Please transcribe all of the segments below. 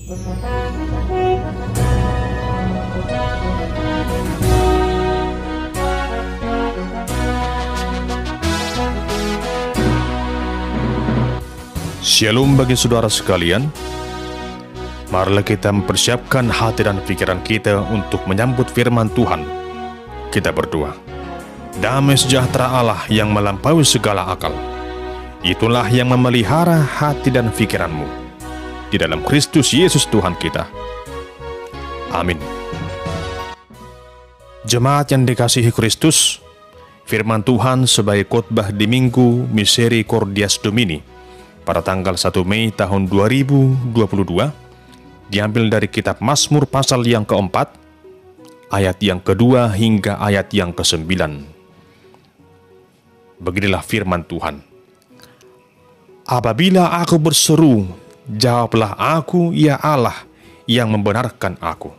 Shalom bagi saudara sekalian. Marilah kita mempersiapkan hati dan pikiran kita untuk menyambut firman Tuhan. Kita berdoa. Damai sejahtera Allah yang melampaui segala akal, itulah yang memelihara hati dan pikiranmu di dalam Kristus Yesus Tuhan kita. Amin. Jemaat yang dikasihi Kristus, firman Tuhan sebagai khotbah di Minggu Misericordias Domini pada tanggal 1 Mei tahun 2022 diambil dari kitab Mazmur pasal yang keempat, ayat yang kedua hingga ayat yang ke-9. Beginilah firman Tuhan. Apabila aku berseru, jawablah aku, ya Allah, yang membenarkan aku.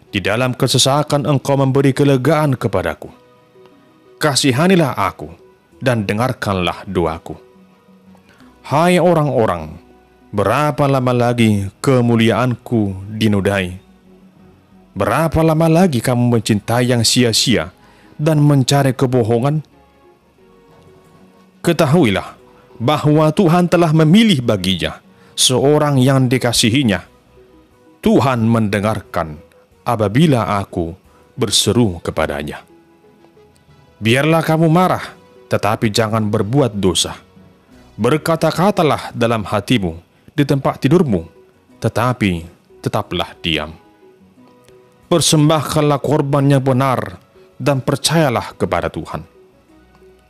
Di dalam kesesakan Engkau memberi kelegaan kepadaku. Kasihanilah aku, dan dengarkanlah doaku. Hai orang-orang, berapa lama lagi kemuliaanku dinodai? Berapa lama lagi kamu mencintai yang sia-sia dan mencari kebohongan? Ketahuilah bahwa Tuhan telah memilih baginya seorang yang dikasihinya. Tuhan mendengarkan apabila aku berseru kepadanya. Biarlah kamu marah, tetapi jangan berbuat dosa. Berkata-katalah dalam hatimu di tempat tidurmu, tetapi tetaplah diam. Persembahkanlah korban yang benar dan percayalah kepada Tuhan.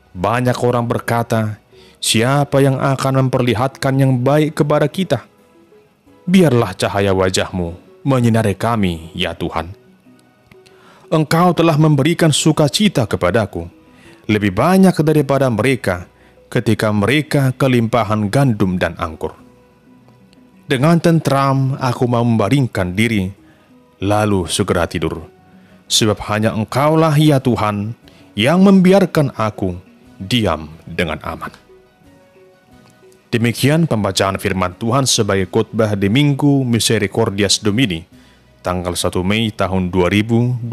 Banyak orang berkata, siapa yang akan memperlihatkan yang baik kepada kita? Biarlah cahaya wajahmu menyinari kami, ya Tuhan. Engkau telah memberikan sukacita kepadaku, lebih banyak daripada mereka, ketika mereka kelimpahan gandum dan anggur. Dengan tentram aku mau membaringkan diri, lalu segera tidur. Sebab hanya Engkaulah ya Tuhan, yang membiarkan aku diam dengan aman. Demikian pembacaan firman Tuhan sebagai khotbah di Minggu Misericordias Domini, tanggal 1 Mei tahun 2022,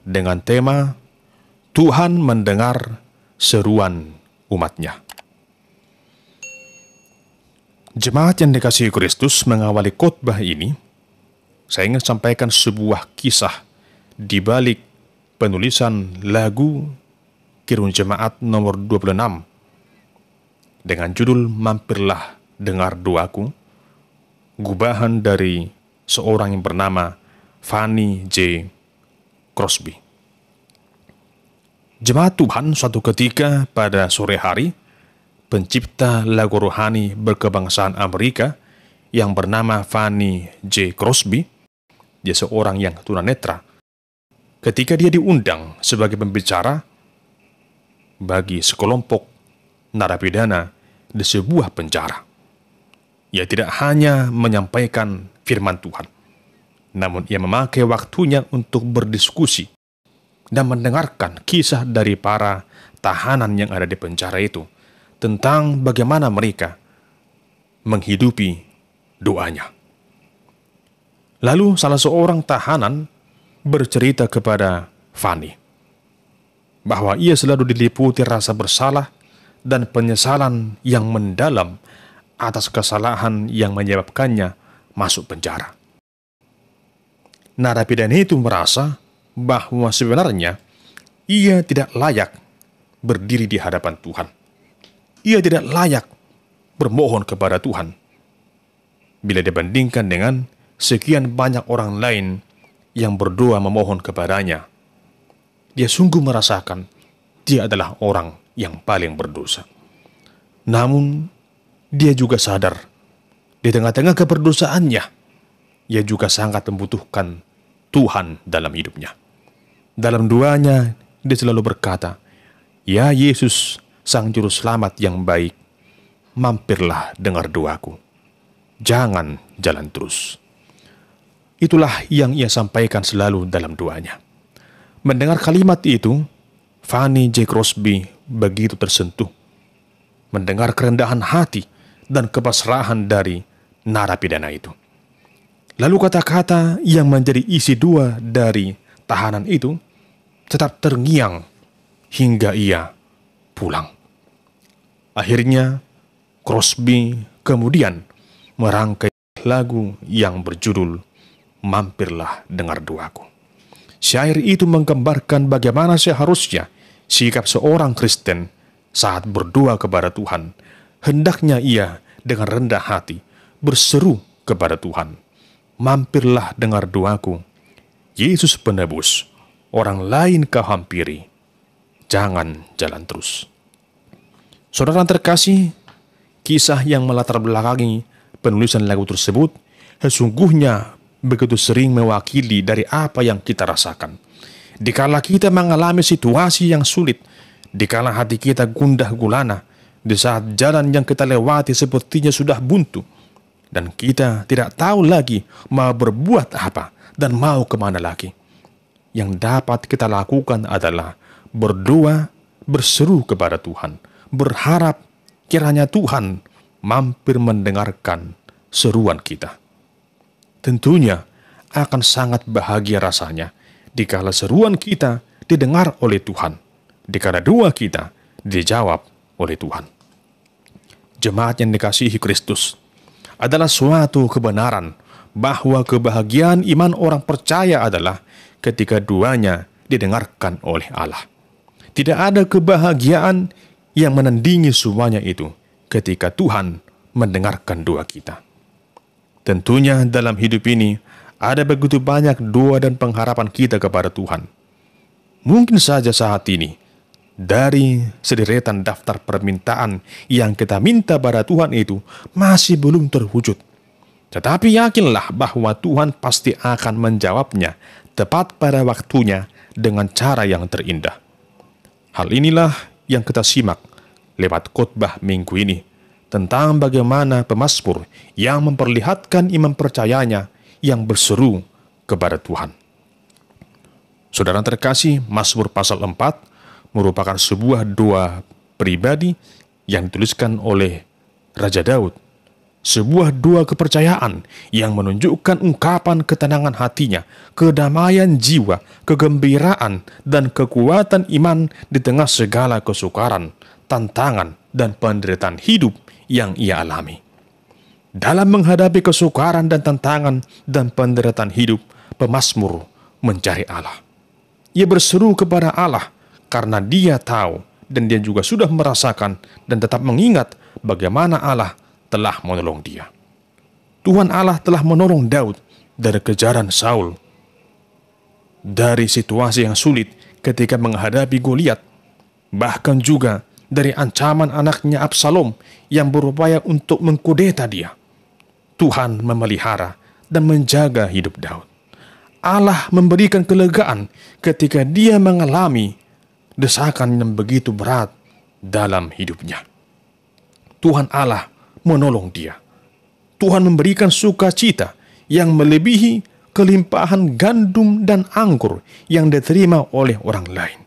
dengan tema Tuhan mendengar seruan umatnya. Jemaat yang dikasihi Kristus, mengawali khotbah ini, saya ingin sampaikan sebuah kisah di balik penulisan lagu Kirun Jemaat nomor 26 dengan judul Mampirlah Dengar Doaku, gubahan dari seorang yang bernama Fanny J. Crosby. Jemaat Tuhan, suatu ketika pada sore hari, pencipta lagu rohani berkebangsaan Amerika yang bernama Fanny J. Crosby, dia seorang yang tunanetra, ketika dia diundang sebagai pembicara bagi sekelompok narapidana di sebuah penjara. Ia tidak hanya menyampaikan firman Tuhan, namun ia memakai waktunya untuk berdiskusi dan mendengarkan kisah dari para tahanan yang ada di penjara itu tentang bagaimana mereka menghidupi doanya. Lalu salah seorang tahanan bercerita kepada Fanny bahwa ia selalu diliputi rasa bersalah dan penyesalan yang mendalam atas kesalahan yang menyebabkannya masuk penjara. Narapidana itu merasa bahwa sebenarnya ia tidak layak berdiri di hadapan Tuhan. Ia tidak layak bermohon kepada Tuhan bila dibandingkan dengan sekian banyak orang lain yang berdoa memohon kepadanya. Dia sungguh merasakan dia adalah orang yang paling berdosa. Namun dia juga sadar di tengah-tengah keberdosaannya, ia juga sangat membutuhkan Tuhan dalam hidupnya. Dalam doanya, dia selalu berkata, "Ya Yesus, Sang Juru Selamat yang baik, mampirlah dengar doaku. Jangan jalan terus." Itulah yang ia sampaikan selalu dalam doanya. Mendengar kalimat itu, Fanny J. Crosby begitu tersentuh. Mendengar kerendahan hati dan kepasrahan dari narapidana itu. Lalu kata-kata yang menjadi isi dua dari tahanan itu tetap terngiang hingga ia pulang. Akhirnya, Crosby kemudian merangkai lagu yang berjudul Mampirlah Dengar Doaku. Syair itu menggambarkan bagaimana seharusnya sikap seorang Kristen saat berdoa kepada Tuhan. Hendaknya ia dengan rendah hati berseru kepada Tuhan, "Mampirlah dengar doaku, Yesus penebus, orang lain kau hampiri, jangan jalan terus." Saudara terkasih, kisah yang melatar belakangi penulisan lagu tersebut sesungguhnya begitu sering mewakili dari apa yang kita rasakan. Dikala kita mengalami situasi yang sulit, dikala hati kita gundah gulana, di saat jalan yang kita lewati sepertinya sudah buntu, dan kita tidak tahu lagi mau berbuat apa dan mau kemana lagi. Yang dapat kita lakukan adalah berdoa, berseru kepada Tuhan, berharap kiranya Tuhan mampir mendengarkan seruan kita. Tentunya akan sangat bahagia rasanya dikala seruan kita didengar oleh Tuhan, dikala doa kita dijawab oleh Tuhan. Jemaat yang dikasihi Kristus, adalah suatu kebenaran bahwa kebahagiaan iman orang percaya adalah ketika doanya didengarkan oleh Allah. Tidak ada kebahagiaan yang menandingi semuanya itu ketika Tuhan mendengarkan doa kita. Tentunya dalam hidup ini ada begitu banyak doa dan pengharapan kita kepada Tuhan. Mungkin saja saat ini, dari sederetan daftar permintaan yang kita minta pada Tuhan itu masih belum terwujud. Tetapi yakinlah bahwa Tuhan pasti akan menjawabnya tepat pada waktunya dengan cara yang terindah. Hal inilah yang kita simak lewat khotbah minggu ini tentang bagaimana pemazmur yang memperlihatkan iman percayanya yang berseru kepada Tuhan. Saudara terkasih, Mazmur pasal 4 merupakan sebuah doa pribadi yang dituliskan oleh Raja Daud. Sebuah doa kepercayaan yang menunjukkan ungkapan ketenangan hatinya, kedamaian jiwa, kegembiraan, dan kekuatan iman di tengah segala kesukaran, tantangan, dan penderitaan hidup yang ia alami. Dalam menghadapi kesukaran dan tantangan dan penderitaan hidup, pemazmur mencari Allah. Ia berseru kepada Allah karena dia tahu dan dia juga sudah merasakan dan tetap mengingat bagaimana Allah telah menolong dia. Tuhan Allah telah menolong Daud dari kejaran Saul, dari situasi yang sulit ketika menghadapi Goliat, bahkan juga dari ancaman anaknya Absalom yang berupaya untuk mengkudeta dia. Tuhan memelihara dan menjaga hidup Daud. Allah memberikan kelegaan ketika dia mengalami desakan yang begitu berat dalam hidupnya. Tuhan Allah menolong dia. Tuhan memberikan sukacita yang melebihi kelimpahan gandum dan anggur yang diterima oleh orang lain.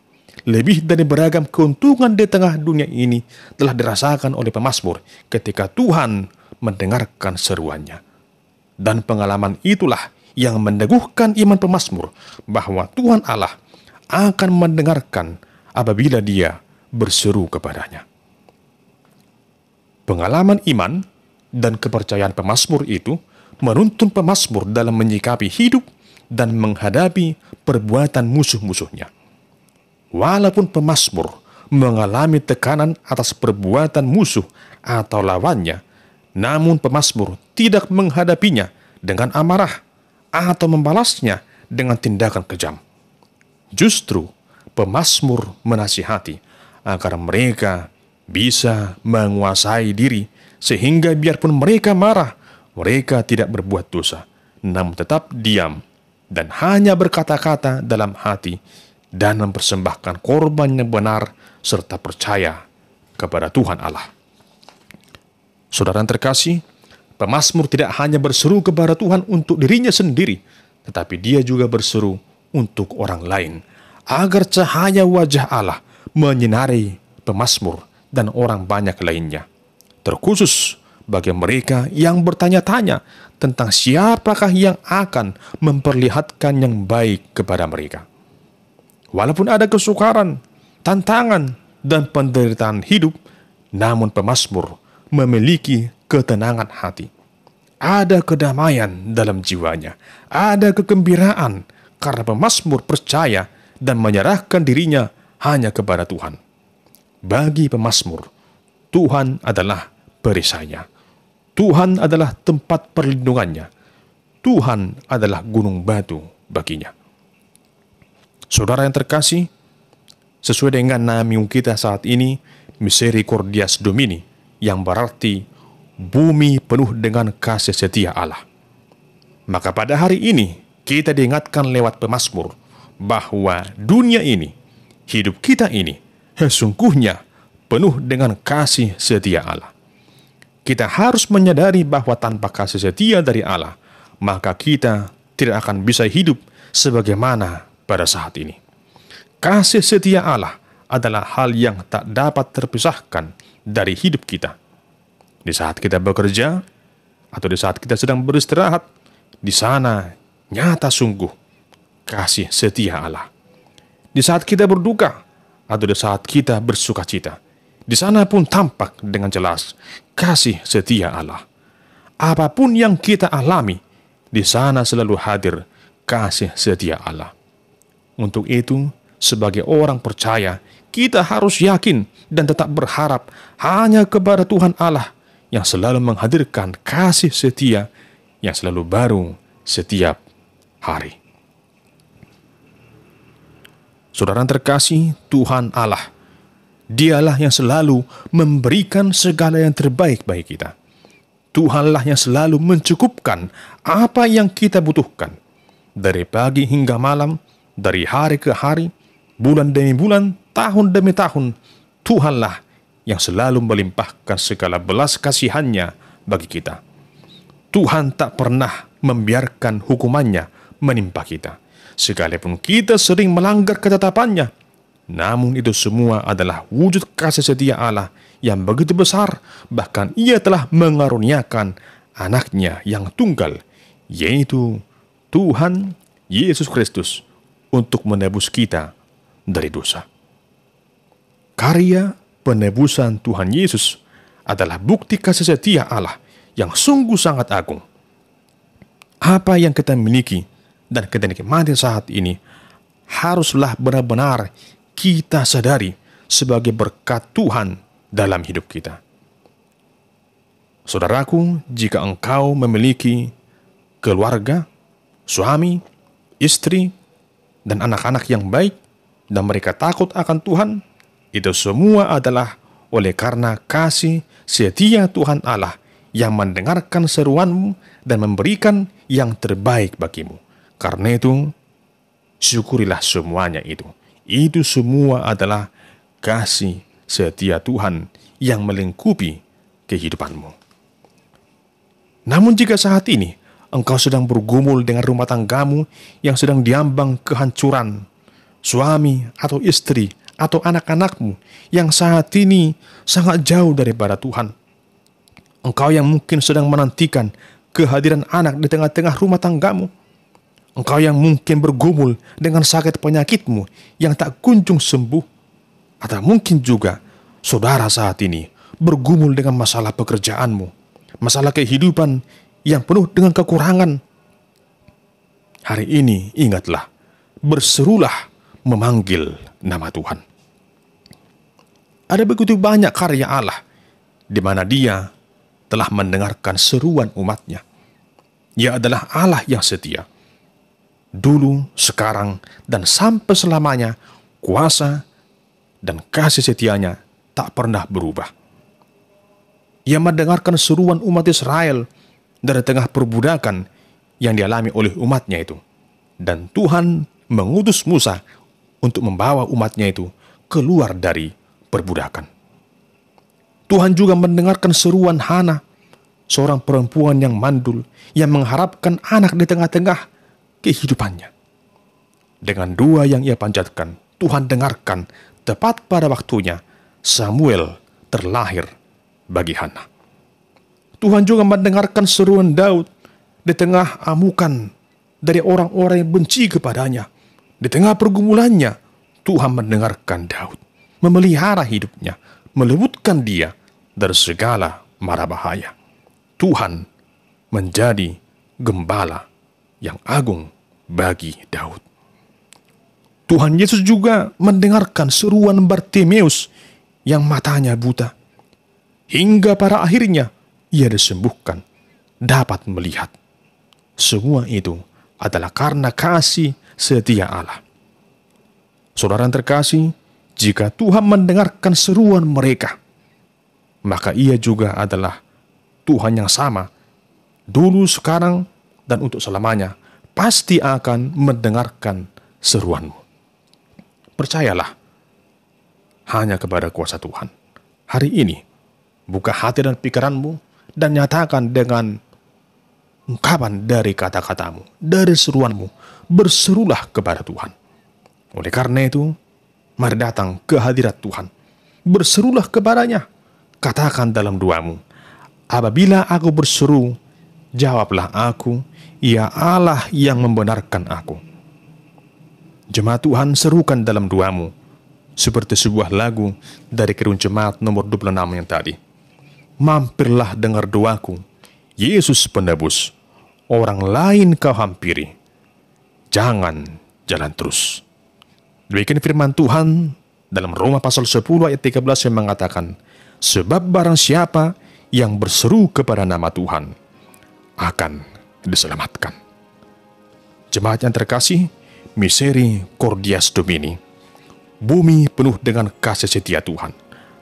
Lebih dari beragam keuntungan di tengah dunia ini telah dirasakan oleh pemazmur ketika Tuhan mendengarkan seruannya. Dan pengalaman itulah yang meneguhkan iman pemazmur bahwa Tuhan Allah akan mendengarkan apabila dia berseru kepadanya. Pengalaman iman dan kepercayaan pemazmur itu menuntun pemazmur dalam menyikapi hidup dan menghadapi perbuatan musuh-musuhnya. Walaupun pemazmur mengalami tekanan atas perbuatan musuh atau lawannya, namun pemazmur tidak menghadapinya dengan amarah atau membalasnya dengan tindakan kejam. Justru pemazmur menasihati agar mereka bisa menguasai diri sehingga biarpun mereka marah, mereka tidak berbuat dosa, namun tetap diam dan hanya berkata-kata dalam hati dan mempersembahkan korban yang benar serta percaya kepada Tuhan Allah. Saudara yang terkasih, pemazmur tidak hanya berseru kepada Tuhan untuk dirinya sendiri, tetapi dia juga berseru untuk orang lain, agar cahaya wajah Allah menyinari pemazmur dan orang banyak lainnya, terkhusus bagi mereka yang bertanya-tanya tentang siapakah yang akan memperlihatkan yang baik kepada mereka. Walaupun ada kesukaran, tantangan, dan penderitaan hidup, namun pemazmur memiliki ketenangan hati. Ada kedamaian dalam jiwanya, ada kegembiraan karena pemazmur percaya dan menyerahkan dirinya hanya kepada Tuhan. Bagi pemazmur, Tuhan adalah perisainya. Tuhan adalah tempat perlindungannya. Tuhan adalah gunung batu baginya. Saudara yang terkasih, sesuai dengan nama minggu kita saat ini, Misericordias Domini, yang berarti bumi penuh dengan kasih setia Allah. Maka pada hari ini, kita diingatkan lewat pemazmur bahwa dunia ini, hidup kita ini, sesungguhnya penuh dengan kasih setia Allah. Kita harus menyadari bahwa tanpa kasih setia dari Allah, maka kita tidak akan bisa hidup sebagaimana pada saat ini. Kasih setia Allah adalah hal yang tak dapat terpisahkan dari hidup kita. Di saat kita bekerja, atau di saat kita sedang beristirahat, di sana nyata sungguh kasih setia Allah. Di saat kita berduka, atau di saat kita bersukacita, di sana pun tampak dengan jelas kasih setia Allah. Apapun yang kita alami, di sana selalu hadir kasih setia Allah. Untuk itu, sebagai orang percaya, kita harus yakin dan tetap berharap hanya kepada Tuhan Allah yang selalu menghadirkan kasih setia yang selalu baru setiap hari. Saudara terkasih, Tuhan Allah, Dialah yang selalu memberikan segala yang terbaik bagi kita. Tuhanlah yang selalu mencukupkan apa yang kita butuhkan. Dari pagi hingga malam, dari hari ke hari, bulan demi bulan, tahun demi tahun, Tuhanlah yang selalu melimpahkan segala belas kasihannya bagi kita. Tuhan tak pernah membiarkan hukumannya menimpa kita, sekalipun kita sering melanggar ketetapannya. Namun itu semua adalah wujud kasih setia Allah yang begitu besar, bahkan Ia telah mengaruniakan anaknya yang tunggal, yaitu Tuhan Yesus Kristus, untuk menebus kita dari dosa. Karya penebusan Tuhan Yesus adalah bukti kasih setia Allah yang sungguh sangat agung. Apa yang kita miliki dan kita nikmati saat ini haruslah benar-benar kita sadari sebagai berkat Tuhan dalam hidup kita. Saudaraku, jika engkau memiliki keluarga, suami, istri, dan anak-anak yang baik, dan mereka takut akan Tuhan, itu semua adalah oleh karena kasih setia Tuhan Allah yang mendengarkan seruanmu dan memberikan yang terbaik bagimu. Karena itu, syukurilah semuanya itu. Itu semua adalah kasih setia Tuhan yang melingkupi kehidupanmu. Namun jika saat ini engkau sedang bergumul dengan rumah tanggamu yang sedang diambang kehancuran, suami atau istri atau anak-anakmu yang saat ini sangat jauh daripada Tuhan, engkau yang mungkin sedang menantikan kehadiran anak di tengah-tengah rumah tanggamu, engkau yang mungkin bergumul dengan sakit penyakitmu yang tak kunjung sembuh, atau mungkin juga saudara saat ini bergumul dengan masalah pekerjaanmu, masalah kehidupan yang penuh dengan kekurangan. Hari ini ingatlah, berserulah memanggil nama Tuhan. Ada begitu banyak karya Allah di mana Dia telah mendengarkan seruan umatnya. Ia adalah Allah yang setia. Dulu, sekarang, dan sampai selamanya, kuasa dan kasih setianya tak pernah berubah. Ia mendengarkan seruan umat Israel dari tengah perbudakan yang dialami oleh umatnya itu. Dan Tuhan mengutus Musa untuk membawa umatnya itu keluar dari perbudakan. Tuhan juga mendengarkan seruan Hana, seorang perempuan yang mandul, yang mengharapkan anak di tengah-tengah kehidupannya. Dengan doa yang ia panjatkan, Tuhan dengarkan tepat pada waktunya Samuel terlahir bagi Hana. Tuhan juga mendengarkan seruan Daud di tengah amukan dari orang-orang yang benci kepadanya. Di tengah pergumulannya, Tuhan mendengarkan Daud, memelihara hidupnya, melembutkan dia dari segala mara bahaya. Tuhan menjadi gembala yang agung bagi Daud. Tuhan Yesus juga mendengarkan seruan Bartimeus yang matanya buta. Hingga pada akhirnya ia disembuhkan, dapat melihat. Semua itu adalah karena kasih setia Allah. Saudara yang terkasih, jika Tuhan mendengarkan seruan mereka, maka ia juga adalah Tuhan yang sama, dulu, sekarang, dan untuk selamanya, pasti akan mendengarkan seruanmu. Percayalah hanya kepada kuasa Tuhan. Hari ini, buka hati dan pikiranmu dan nyatakan dengan ungkapan dari kata-katamu, dari seruanmu, berserulah kepada Tuhan. Oleh karena itu, mari datang ke hadirat Tuhan. Berserulah kepadanya. Katakan dalam doamu, apabila aku berseru, jawablah aku, ya Allah yang membenarkan aku. Jemaat Tuhan, serukan dalam doamu, seperti sebuah lagu dari Kidung Jemaat nomor 26 yang tadi. Mampirlah dengar doaku, Yesus penebus, orang lain kau hampiri, jangan jalan terus. Demikian firman Tuhan dalam Roma pasal 10 ayat 13 yang mengatakan, sebab barang siapa yang berseru kepada nama Tuhan akan diselamatkan. Jemaat yang terkasih, Misericordias Domini, bumi penuh dengan kasih setia Tuhan.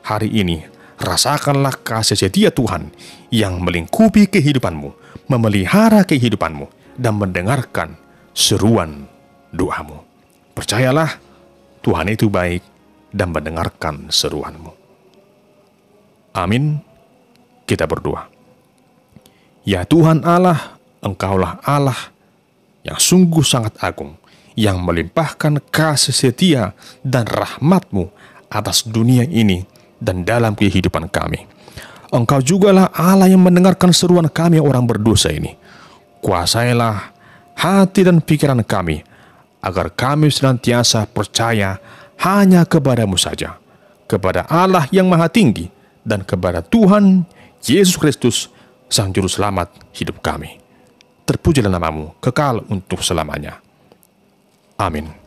Hari ini, rasakanlah kasih setia Tuhan yang melingkupi kehidupanmu, memelihara kehidupanmu, dan mendengarkan seruan doamu. Percayalah, Tuhan itu baik dan mendengarkan seruanmu. Amin. Kita berdoa. Ya Tuhan Allah, Engkaulah Allah yang sungguh sangat agung, yang melimpahkan kasih setia dan rahmat-Mu atas dunia ini dan dalam kehidupan kami. Engkau jugalah Allah yang mendengarkan seruan kami orang berdosa ini. Kuasailah hati dan pikiran kami, agar kami senantiasa percaya hanya kepada-Mu saja, kepada Allah yang Maha Tinggi, dan kepada Tuhan Yesus Kristus, Sang Juru Selamat hidup kami. Terpujilah nama-Mu kekal untuk selamanya. Amin.